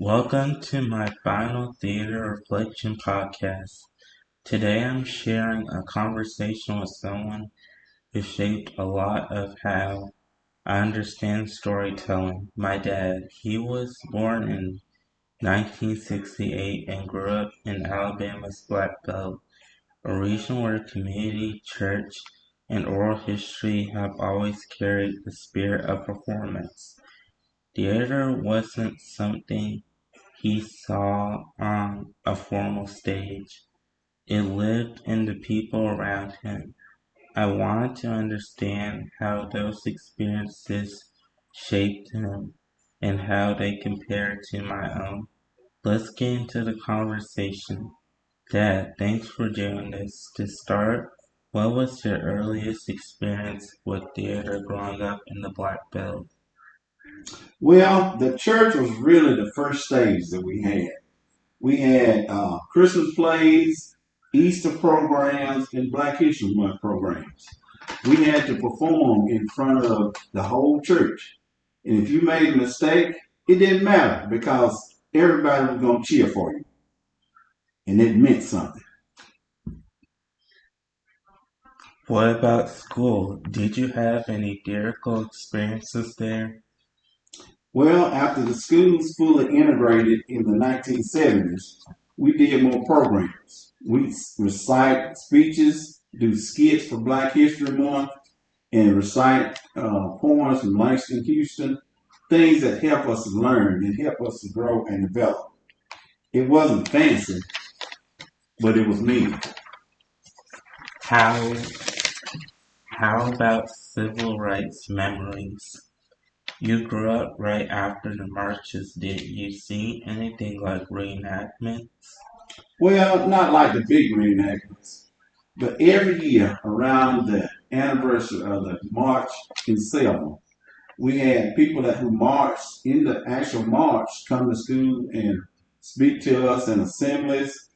Welcome to my final theater reflection podcast. Today I'm sharing a conversation with someone who shaped a lot of how I understand storytelling. My dad. He was born in 1968 and grew up in Alabama's Black Belt, a region where community, church, and oral history have always carried the spirit of performance. Theater wasn't something he saw on a formal stage. It lived in the people around him. I wanted to understand how those experiences shaped him and how they compared to my own. Let's get into the conversation. Dad, thanks for doing this. To start, what was your earliest experience with theater growing up in the Black Belt? Well, the church was really the first stage that we had. We had Christmas plays, Easter programs, and Black History Month programs. We had to perform in front of the whole church. And if you made a mistake, it didn't matter because everybody was going to cheer for you. And it meant something. What about school? Did you have any theatrical experiences there? Well, after the schools fully integrated in the 1970s, we did more programs. We recite speeches, do skits for Black History Month, and recite poems from Langston Houston, things that help us to learn and help us to grow and develop. It wasn't fancy, but it was meaningful. How how about civil rights memories? You grew up right after the marches. Did you see anything like reenactments? Well, not like the big reenactments, but every year around the anniversary of the March in Selma, we had people that who marched in the actual march come to school and speak to us in assemblies.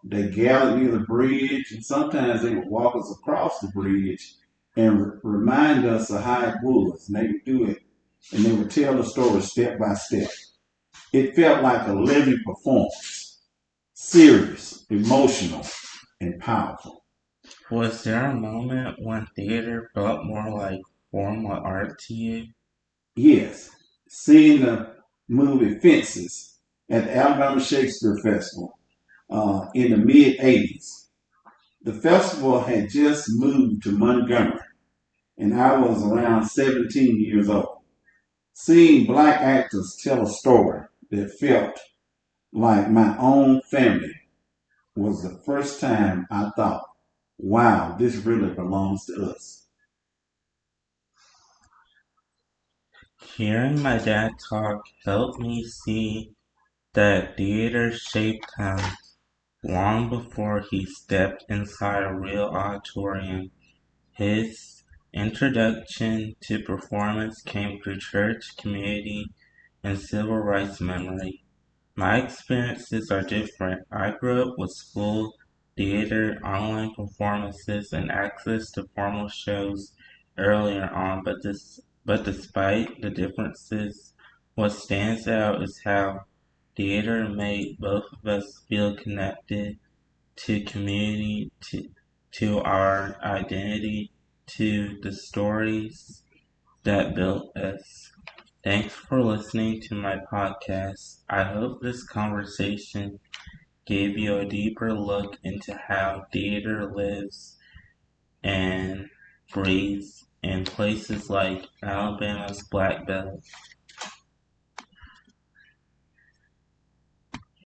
They gathered near the bridge, and sometimes they would walk us across the bridge and remind us of how it was. And they would do it, and they would tell the story step by step. It felt like a living performance, serious, emotional, and powerful. Was there a moment when theater felt more like formal art to you? Yes, seeing the movie Fences at the Alabama Shakespeare Festival in the mid 80s. The festival had just moved to Montgomery, and I was around 17 years old. Seeing black actors tell a story that felt like my own family was the first time I thought, wow, this really belongs to us. Hearing my dad talk helped me see that theater shaped him long before he stepped inside a real auditorium. His introduction to performance came through church, community, and civil rights memory. My experiences are different. I grew up with school, theater, online performances, and access to formal shows earlier on, but despite the differences, what stands out is how theater made both of us feel connected to community, to our identity, to the stories that built us. Thanks for listening to my podcast. I hope this conversation gave you a deeper look into how theater lives and breathes in places like Alabama's Black Belt.